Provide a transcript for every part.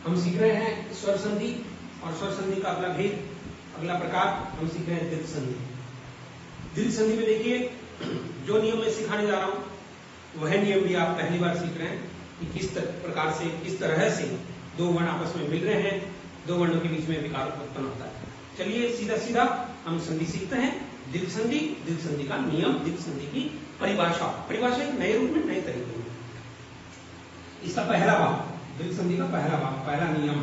हम सीख रहे हैं स्वर संधि और स्वर संधि का अगला भेद, अगला प्रकार हम सीख रहे हैं दीर्घ संधि। दीर्घ संधि में देखिए जो नियम मैं सिखाने जा रहा हूं वह नियम भी आप पहली बार सीख रहे हैं कि किस प्रकार से, किस तरह से दो वर्ण आपस में मिल रहे हैं, दो वर्णों के बीच में विकार उत्पन्न होता है। चलिए सीधा सीधा हम संधि सीखते हैं। दीर्घ संधि, दीर्घ संधि का नियम, दीर्घ संधि की परिभाषा, परिभाषा एक नए रूप में, नए तरीके में। इसका पहला भाग, दीर्घ संधि का पहला भाग, पहला नियम,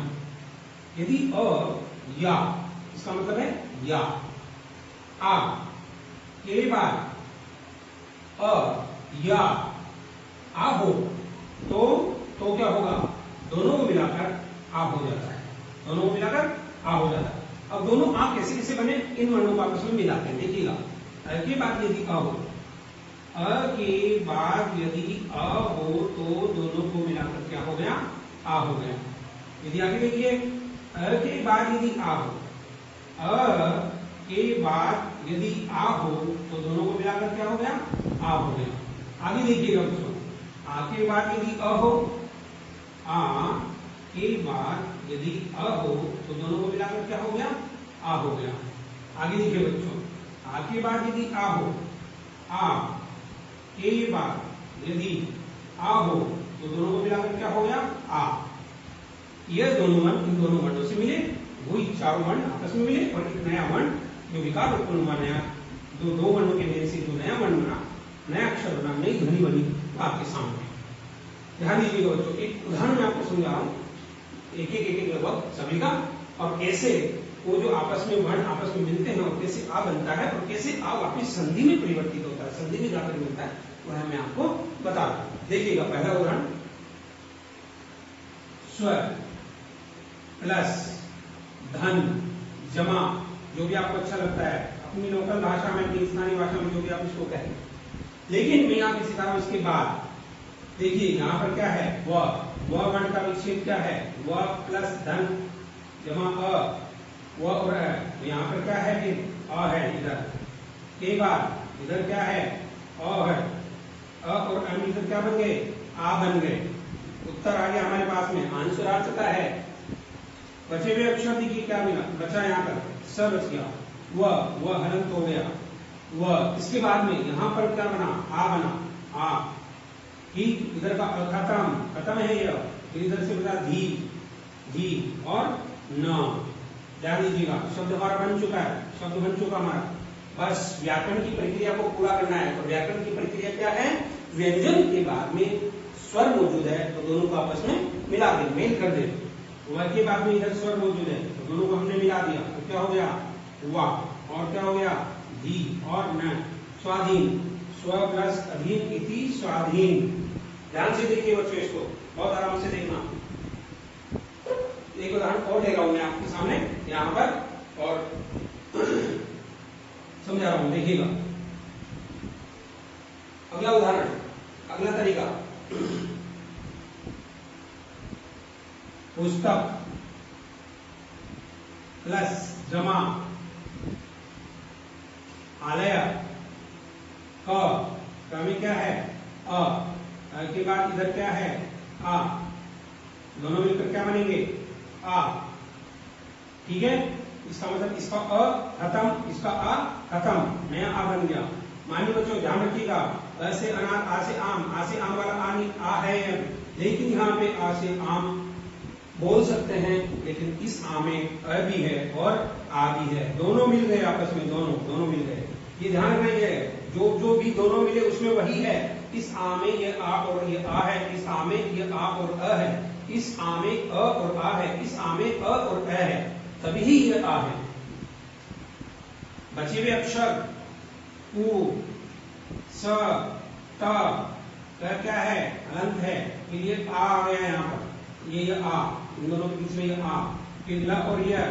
यदि अ या, इसका मतलब है या, आ के बाद अ या आ हो तो क्या होगा, दोनों को मिलाकर आ हो जाता है, दोनों को मिलाकर आ हो जाता है। अब दोनों आ कैसे कैसे बने, इन वर्णों को आपस में मिलाते हैं। देखिएगा, अ के बाद यदि अ हो, अ के बाद यदि अ हो तो दोनों को मिलाकर क्या हो गया, आ हो गया। यदि आगे देखिए, अ के बाद यदि आ हो, अ के बाद यदि आ हो तो दोनों को मिलाकर क्या हो गया, आ हो गया। आगे देखिएगा बच्चों, आ के बाद यदि अ हो, आ के बाद यदि अ हो तो दोनों को मिलाकर क्या हो गया, आ हो गया। आगे देखिए बच्चों, आ के बाद यदि आ हो, आ के बाद यदि आ हो तो दोनों को मिलाकर क्या हो गया, आ। ये दोनों वर्ण इन दोनों वर्णों से मिले, वही चारों वर्ण आपस में मिले और एक नया वर्ण जो विकार उत्पन्न हुआ, नया दो वर्णों के मेल से जो नया वर्ण बना, नया अक्षर बना, नई ध्वनि बनी, आपके सामने। ध्यान दीजिएगा बच्चों, एक उदाहरण मैं आपको समझा रहा हूं, एक एक लगभग सभी का, और कैसे वो जो आपस में वर्ण आपस में मिलते हैं और कैसे आ बनता है और कैसे आ वापिस संधि में परिवर्तित होता है, संधि में जाकर मिलता है, वह मैं आपको बता रहा हूं। देखिएगा पहला उदाहरण, स्वर प्लस धन जमा, जो भी आपको अच्छा लगता है अपनी लोकल भाषा में, अपनी स्थानीय भाषा में, जो भी आप इसको कहें। लेकिन मैं यहाँ पे सिखा रहा हूं इसके बाद। देखिए यहाँ पर क्या है, वह वर्ण का विच्छेद क्या है, वह प्लस धन जमा अ, वह और अ। यहाँ पर क्या है, फिर अ है इधर, के बाद इधर क्या है, अ है, अ और अ इधर क्या बन गए, आ बन गए। उत्तर आ गया हमारे पास में, आंसर आ चुका है। बचे हुए अक्षर देखिए क्या मिला, बचा यहाँ पर स बच गया, वह हलंत हो गया, वह। इसके बाद में यहाँ पर क्या बना, आ बना, आ ही, इधर का खत्म है यह, फिर इधर से बता धी और न। ध्यान दीजिएगा, शब्द हमारा बन चुका है, शब्द बन चुका हमारा, बस व्याकरण की प्रक्रिया को पूरा करना है। तो व्याकरण की प्रक्रिया क्या है, व्यंजन के बाद में स्वर मौजूद है तो दोनों को आपस में मिला दे, मेल कर दे। वह के बाद में इधर स्वर मौजूद है तो दोनों को हमने मिला दिया, तो क्या हो गया, वाह, और क्या हो गया, धी और न, स्वाधीन, स्व प्लस अधीन इति स्वाधीन। ध्यान से देखिए बच्चों, इसको बहुत आराम से देखना। एक उदाहरण और ले रहा हूं मैं आपके सामने यहाँ पर और समझा रहा हूं, देखिएगा। अगला उदाहरण, अगला तरीका, पुस्तक प्लस जमा आलय, क में क्या है, अ के बाद इधर क्या है, आ, दोनों मिलकर क्या बनेंगे, आ। ठीक है, इसका मतलब इसका अ खत्म, इसका आ खत्म, नया आ बन गया। मानिए बच्चों ध्यान रखिएगा, अ से अनार, आ से आम वाला आ है, लेकिन यहाँ पे आ से आम बोल सकते हैं, लेकिन इस आ में अ भी है और आ भी है, दोनों मिल गए आपस में, दोनों मिल गए। ये ध्यान रखिए, जो भी दोनों मिले उसमें वही है। इस आ में ये आ और ये आ है, इस आ में ये आ और अ है, इस आ में अ और आ है, इस आ में अ और अ है, तभी ही ये आ है। बचे हुए अक्षर उ, स, त, क्या है, हलंत है, फिर ये आ गया यहाँ पर, ये आ, इन दोनों के बीच में ये आ, फिर ल और य,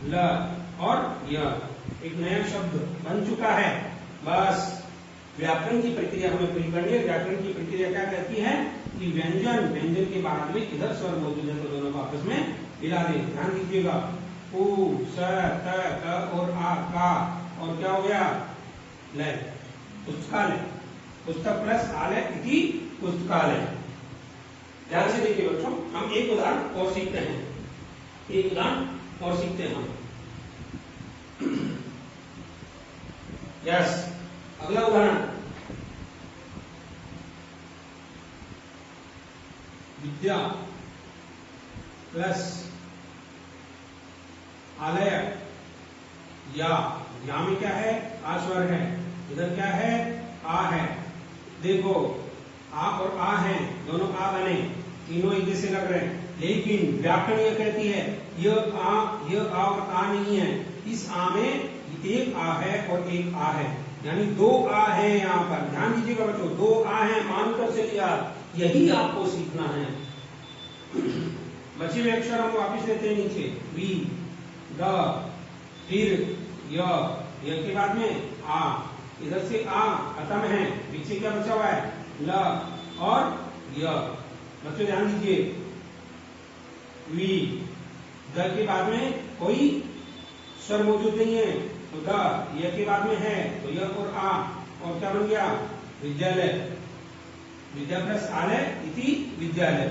ल और य, एक नया शब्द बन चुका है। बस व्याकरण की प्रक्रिया हमें पूरी करनी है। व्याकरण की प्रक्रिया क्या कहती है कि व्यंजन के बाद में इधर स्वर मौजूद है तो दोनों को आपस में मिला दे। ध्यान दीजिएगा, उ, स, त और आ, का, और क्या हो गया, लय, पुस्तकालय, पुस्तक प्लस आलय इति पुस्तकालय। ध्यान से देखिए बच्चों, हम एक उदाहरण और सीखते हैं, एक उदाहरण और सीखते हैं हम। यस, अगला उदाहरण, विद्या प्लस आलय या में क्या है, आ स्वर है, इधर क्या है, आ है। देखो आ और आ है, दोनों आ बने, तीनों एक जैसे लग रहे हैं, लेकिन व्याकरण यह कहती है यह आ और आ नहीं है। इस आ में एक आ है और एक आ है, यानी दो आ है। यहाँ पर ध्यान दीजिएगा बच्चों, दो आ है, मानकर चलिए आप, यही आपको सीखना है। बचे हुए अक्षर हम वापिस लेते हैं नीचे, वी, द, फिर य के बाद में आ, इधर से आ खत्म है, पीछे क्या बचा हुआ है, ल और य। बच्चों ध्यान दीजिए, वी, द के बाद में कोई स्वर मौजूद नहीं है, तो द, य के बाद में है तो य और आ, और क्या बन गया, विद्यालय। विद्या प्लस आलय इति विद्यालय।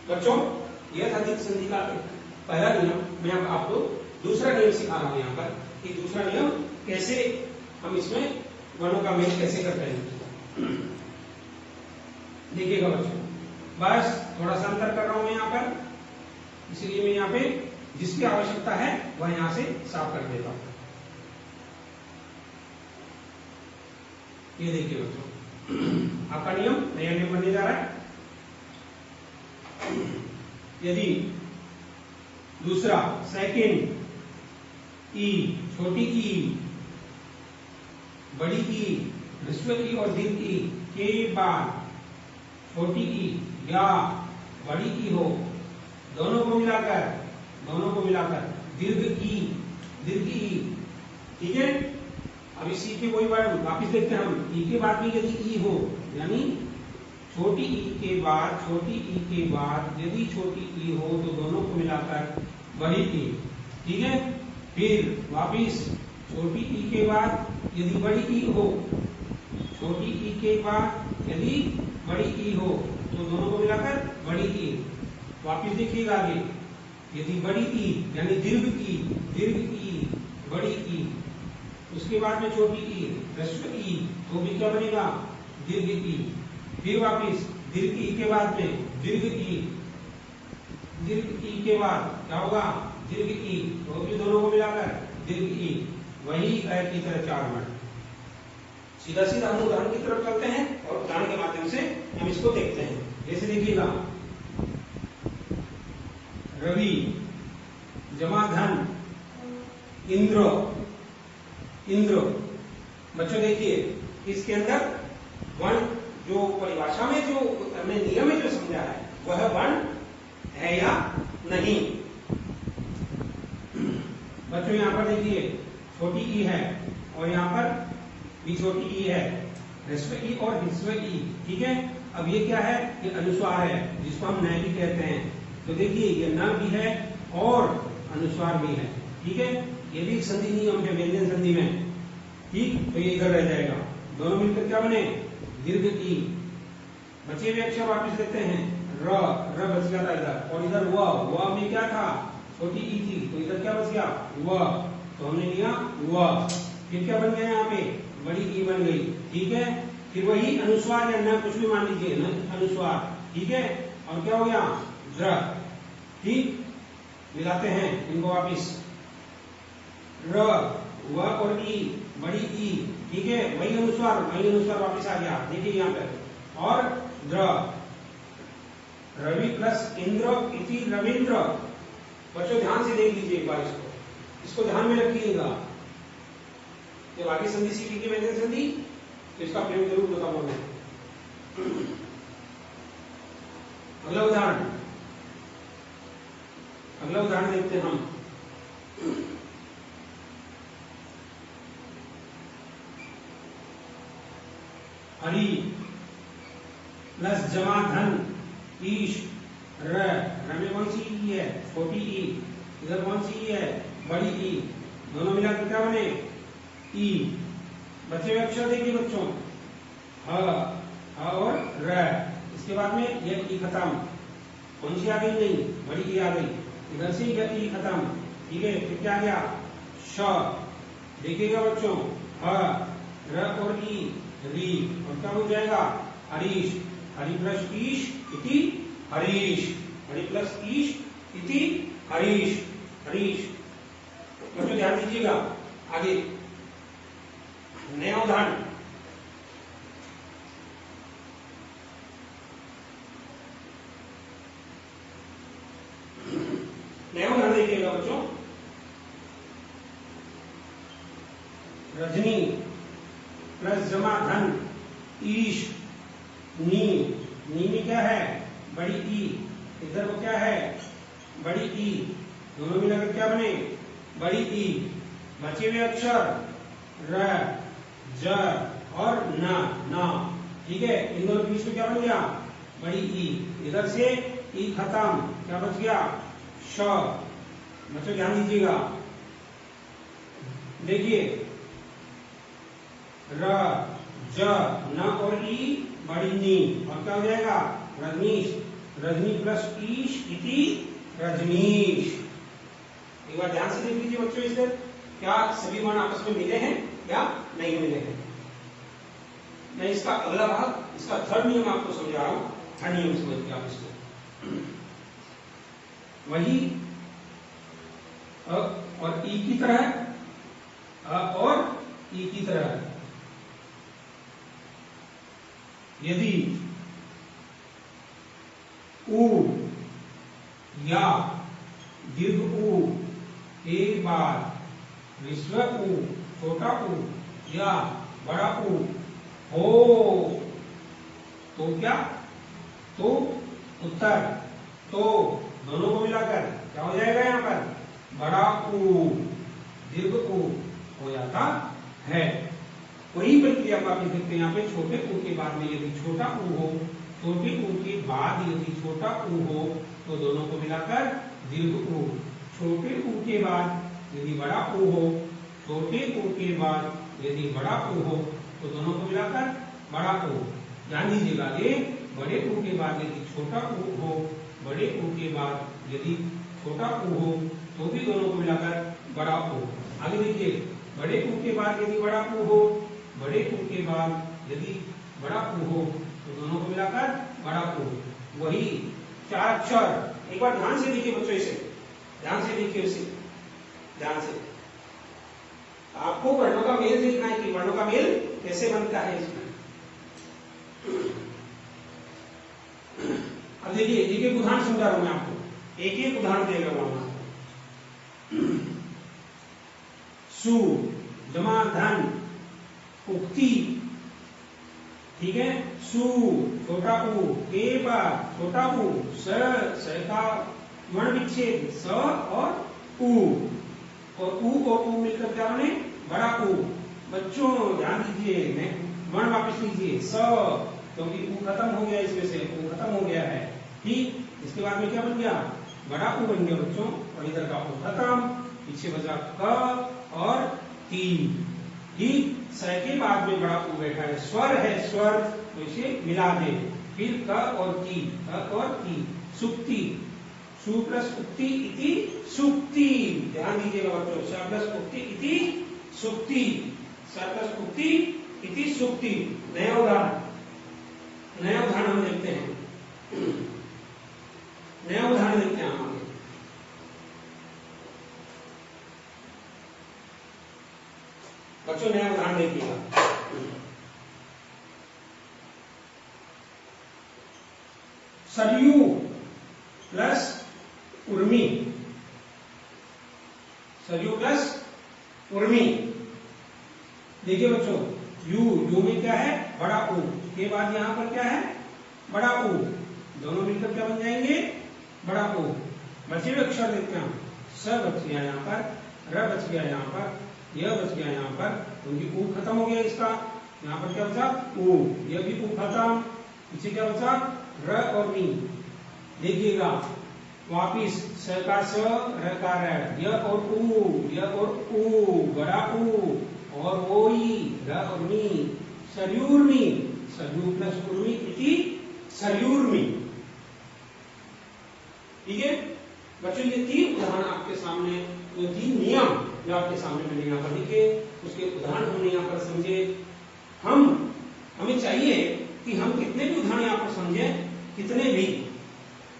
बच्चों यह था द्वित्व संधि का पहला नियम। मैं अब आपको दूसरा नियम सिखा रहा हूं यहाँ पर, कि दूसरा नियम कैसे हम इसमें वर्णों का मेल कैसे करते हैं। देखिएगा बच्चों, बस थोड़ा सा अंतर कर रहा हूं मैं यहाँ पर, इसलिए मैं यहाँ पे जिसकी आवश्यकता है वह यहाँ से साफ कर देता हूं। ये देखिए बच्चों, आपका नियम नया नियम बनने जा रहा है। यदि दूसरा सेकंड ई, छोटी ई, बड़ी ई, ह्रस्व ई और दीर्घ ई के बाद छोटी ई या बड़ी ई हो, दोनों को मिलाकर दीर्घ ई, ठीक है। अब इसी के वही वर्ड वापिस देखते हैं हम, ई के बाद में यदि ई हो, यानी छोटी ई के बाद यदि छोटी ई हो तो दोनों को मिलाकर बड़ी ई, ठीक है। फिर वापिस छोटी ई के बाद यदि बड़ी ई हो, छोटी ई के बाद यदि बड़ी ई हो तो दोनों को मिलाकर बड़ी ई। वापिस देखिएगा आगे, यदि बड़ी ई यानी दीर्घ ई, बड़ी ई, उसके बाद में छोटी ई, ह्रस्व ई, तो भी क्या बनेगा, दीर्घ ई। फिर वापिस दीर्घ ई के बाद में दीर्घ ई के बाद क्या होगा, दीर्घ ई, तो भी दोनों को मिलाकर दीर्घ ई। वही ऐ की तरह चार वर्ण। सीधा सीधा हम उदाहरण की तरफ चलते हैं और उदाहरण के माध्यम से हम इसको देखते हैं। जैसे देखिएगा, रवि जमा धन इंद्र। बच्चों देखिए, इसके अंदर वर्ण जो परिभाषा में जो हमने नियम में जो समझा है वह वर्ण है या नहीं। बच्चों यहाँ पर देखिए, छोटी ई है और यहाँ पर भी छोटी ई है, ह्रस्व ई और ह्रस्व ई, ठीक है। अब ये क्या है, ये अनुस्वार है, जिसको हम न भी कहते हैं। तो देखिए ये न भी है और अनुस्वार भी है, ठीक है। ये भी संधि नियम है व्यंजन संधि में, ठीक। तो ये इधर रह जाएगा, दोनों मिलकर क्या बने, दीर्घ ई। बचे हुए अक्षर वापिस लेते हैं, र बच गया था इधर, और इधर व में क्या था, छोटी ई थी, तो इधर क्या बच गया, व, तो हमने लिया व। फिर क्या बन गया यहाँ पे, बड़ी ई बन गई, ठीक है। फिर वही अनुस्वार या न, कुछ भी मान लीजिए, न अनुस्वार, ठीक है। और क्या हो गया, द्र, ठीक। मिलाते हैं इनको वापिस, र, व और ई, बड़ी ई, ठीक है। वही अनुस्वार वापिस आ गया, देखिए यहाँ पे, और द्र, रवि प्लस इंद्र इति रविंद्र। बच्चों ध्यान से देख लीजिए एक बार इसको ध्यान में रखिएगा। जब आगे संधि सीखेंगे व्यंजन संधि तो इसका प्रयोग जरूर बताऊंगा मैं। अगला उदाहरण देखते हैं हम। हरि प्लस जमा धन ईश, र में कौन सी ई है, छोटी ई, इधर कौन सी ई है, बड़ी ई, दोनों मिलाकर क्या बने, ई। बचे हुए अक्षर देखिए बच्चों, ह, और र। इसके बाद में ये ई खत्म, कौन सी आ गई? नहीं, बड़ी ई आ गई, इधर से ये ई खत्म, ठीक है। फिर क्या आ गया? श। देखिएगा बच्चों, ह, र और ई, री, और क्या हो जाएगा? हरीश। हरि प्लस ईश इति हरीश, हरि प्लस ईश इति हरीश, हरीश। बच्चों ध्यान दीजिएगा, आगे नया उदाहरण। नया उदाहरण देखिएगा बच्चों, रजनी प्लस जमा धन ईश, नी, नी में क्या है? बड़ी ई, इधर को क्या है? बड़ी ई, दोनों मिलाकर क्या बने? बड़ी ई। बचे हुए अक्षर र, ज और न, ठीक है। इन दोनों बीच में क्या बन गया? बड़ी ई। इधर से ई खत्म, क्या बच गया? श। बच्चों ध्यान दीजिएगा, देखिए र, ज, न और ई, बड़ी नी, और क्या हो जाएगा? रजनीश। रजनी प्लस ईश इति रजनीश। एक बार ध्यान से देख लीजिए बच्चों, इससे क्या सभी वर्ण आपस में मिले हैं या नहीं मिले हैं? मैं इसका अगला भाग, इसका थर्ड नियम आपको समझा रहा हूं। थर्ड नियम समझिए आप इसको। वही अ और ई की तरह, अ और ई की तरह, यदि उ या दीर्घ उ एक बार विश्व उ, छोटा उ या बड़ा उ हो, तो क्या? तो उत्तर, तो दोनों को मिलाकर क्या हो जाएगा? यहाँ पर बड़ा उ दीर्घ उ हो जाता है। वही प्रक्रिया को आप देखते हैं यहाँ पे, छोटे उ के बाद में यदि छोटा उ हो, छोटे उ के बाद यदि छोटा उ हो, तो दोनों को मिलाकर दीर्घ उ। छोटे उ के बाद यदि बड़ा उ हो, छोटे उ के बाद यदि बड़ा उ हो, तो दोनों को मिलाकर बड़ा उ। ध्यान दीजिएगा, ये बड़े उ के बाद यदि छोटा उ हो, बड़े उ के बाद यदि छोटा उ हो, तो भी दोनों को मिलाकर बड़ा उ। आगे देखिए, बड़े उ के बाद यदि बड़ा उ हो, बड़े उ के बाद यदि बड़ा उ हो, तो दोनों को मिलाकर बड़ा उ। वही चार अक्षर। एक बार ध्यान से देखिए बच्चों, इसे ध्यान से देखिए, इसे ध्यान से। आपको वर्णों का मेल देखना है कि वर्णों का मेल कैसे बनता है इसमें। अब देखिए, एक एक उदाहरण समझा रहा हूं मैं आपको, एक एक उदाहरण देगा वहां। सु जमा धन उक्ति, ठीक है। सु छोटा उ के बाद छोटा उ, स का वर्ण विच्छेद स और उ, और उ और उ मिलकर क्या बने? बड़ा उ। बच्चों ध्यान दीजिए, वर्ण वापस लीजिए, स, क्योंकि उ खत्म हो गया, इसमें से उ खत्म हो गया है, ठीक। इसके बाद में क्या बन गया? बड़ा उ बन गया बच्चों, और इधर का उ खत्म, पीछे बचा क और ती, ठीक। स के बाद में बड़ा उ बैठा है, स्वर है, स्वर, तो इसे मिला दे। फिर क और की, क और की, सुक्ति, सु प्लस उक्ति इति सुक्ति। ध्यान दीजिएगा बच्चों, स प्लस उक्ति इति सुक्ति, स प्लस उक्ति इति सुक्ति। नया उदाहरण, नया उदाहरण हम देखते हैं, नया उदाहरण देखते हैं हम आगे। बच्चों नया उदाहरण देखिएगा, सरयू प्लस उर्मी, सरयू प्लस उर्मी। देखिए बच्चों, यू में क्या है? बड़ा उ, के बाद यहां पर क्या है? बड़ा उ, दोनों मिलकर क्या बन जाएंगे? बड़ा उ। बचे हुए अक्षर देखते हैं, स बच गया यहाँ पर, र बच गया यहाँ पर, यह बच गया यहाँ पर, क्योंकि उ खत्म हो गया इसका। यहाँ पर क्या बचा? उ, यह भी उ खत्म, पीछे क्या बचा? र और मी। देखिएगा वापिस, स का स, र का र, य और उ, बड़ा उ, और ओ ई, र और मी, सरयूर्मी, सरयू प्लस उर्मी इति सरयूर्मी। ठीक है बच्चों, ये 3 उदाहरण आपके सामने, जो 3 नियम जो आपके सामने मैंने यहाँ पर लिखे, उसके उदाहरण हमने यहाँ पर समझे। हमें चाहिए कि हम कितने भी उदाहरण यहाँ पर समझे, कितने भी,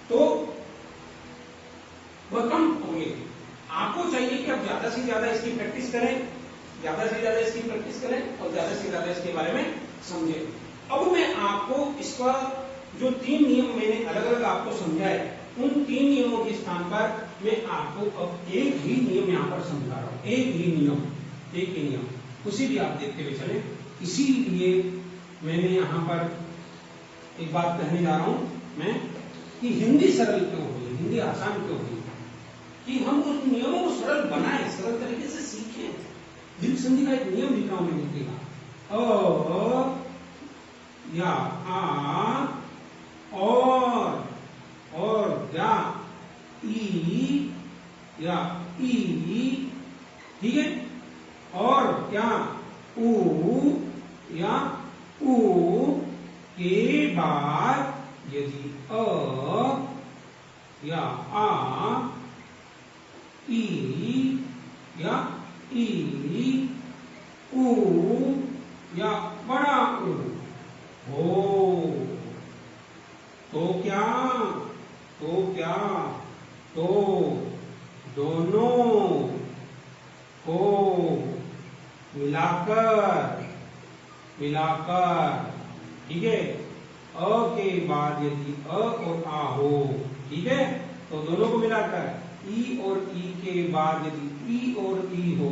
तो वह कम होंगे। आपको चाहिए कि आप ज्यादा से ज्यादा इसकी प्रैक्टिस करें, ज्यादा से ज्यादा इसकी प्रैक्टिस करें और ज्यादा से ज्यादा इसके बारे में समझें। अब मैं आपको इसका जो 3 नियम मैंने अलग अलग आपको समझाए, उन 3 नियमों के स्थान पर मैं आपको अब एक ही नियम यहाँ पर समझा रहा हूं। एक ही नियम, उसी भी आप देखते हुए चले। इसीलिए मैंने यहाँ पर एक बात कहने जा रहा हूं मैं, कि हिंदी सरल क्यों हुई, हिंदी आसान क्यों हुई, कि हम उस नियमों को सरल बनाए, सरल तरीके से सीखें। दीर्घ संधि का एक नियम लिखा हूं मैं, लिखेगा अ या आ और या ई या ई, ठीक है, और क्या ऊ या ऊ के बाद यदि अ या आ, ई या ई, ऊ या बड़ा ऊ हो, तो क्या तो दोनों को मिलाकर, ठीक है, अ के बाद यदि अ और आ हो, ठीक है, तो दोनों को मिलाकर, ई और ई के बाद यदि ई और ई हो,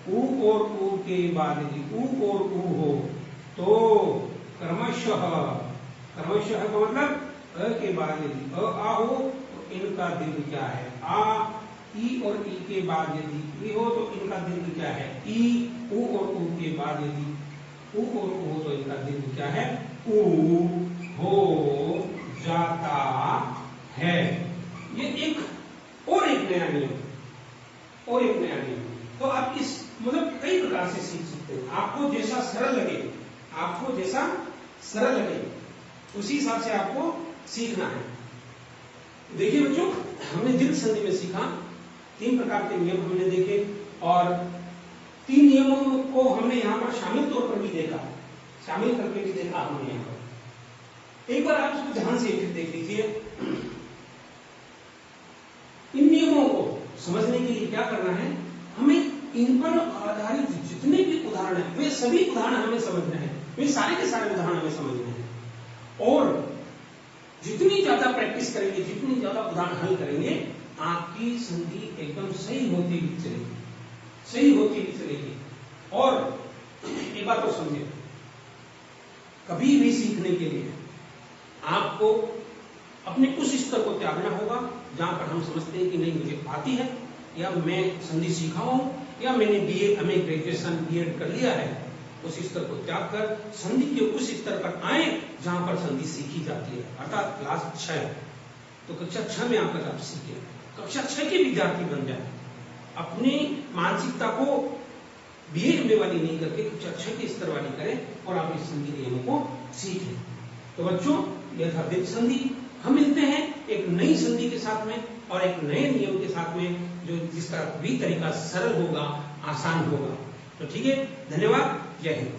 ऊ और ऊ के बाद यदि ऊ और ऊ हो, तो क्रमशः का मतलब अ के बाद यदि अ आ हो तो इनका दीर्घ क्या है, आ। ई और ई के बाद यदि ई हो तो इनका दीर्घ क्या है, ई। ऊ और ऊ के बाद यदि ऊ और ऊ हो तो इनका दीर्घ क्या है, ऊ हो जाता है। ये एक नया नियम, तो आप इस मतलब कई प्रकार से सीख सकते हैं। आपको जैसा सरल लगे उसी हिसाब से आपको सीखना है। देखिए बच्चों, हमने दीर्घ संधि में सीखा, 3 प्रकार के नियम हमने देखे, और 3 नियमों को हमने यहाँ पर शामिल तौर पर भी देखा, शामिल करके भी देखा हमने यहाँ पर। एक बार आप इसको ध्यान से देख लीजिए। इन नियमों को समझने के लिए क्या करना है, हमें इन पर आधारित जितने भी उदाहरण हैं, वे सभी उदाहरण हमें समझने हैं, वे सारे के सारे उदाहरण हमें समझने हैं। और जितनी ज्यादा प्रैक्टिस करेंगे, जितनी ज्यादा उदाहरण हल करेंगे, आपकी संधि एकदम सही होती भी चलेगी। और एक बात तो समझे, कभी भी सीखने के लिए आपको अपने उस स्तर को त्यागना होगा जहां पर हम समझते हैं कि नहीं मुझे आती है, या मैं संधि सीखा हूं, या मैंने बीए, एमए, ग्रेजुएशन, बीएड कर लिया है। उस स्तर को त्याग कर संधि के उस स्तर पर आए जहां पर संधि सीखी जाती है, अर्थात क्लास 6। तो कक्षा 6 में आकर आप सीखें, कक्षा 6 के विद्यार्थी बन जाए, अपनी मानसिकता को बीए, एमए वाली नहीं करके कक्षा 6 के स्तर वाली करें और आप इस संधि नियमों को सीखें। तो बच्चों, यह था दीर्घ संधि। हम मिलते हैं एक नई संधि के साथ में और एक नए नियम के साथ में, जो जिसका भी तरीका सरल होगा, आसान होगा। तो ठीक है, धन्यवाद, जय हिंद।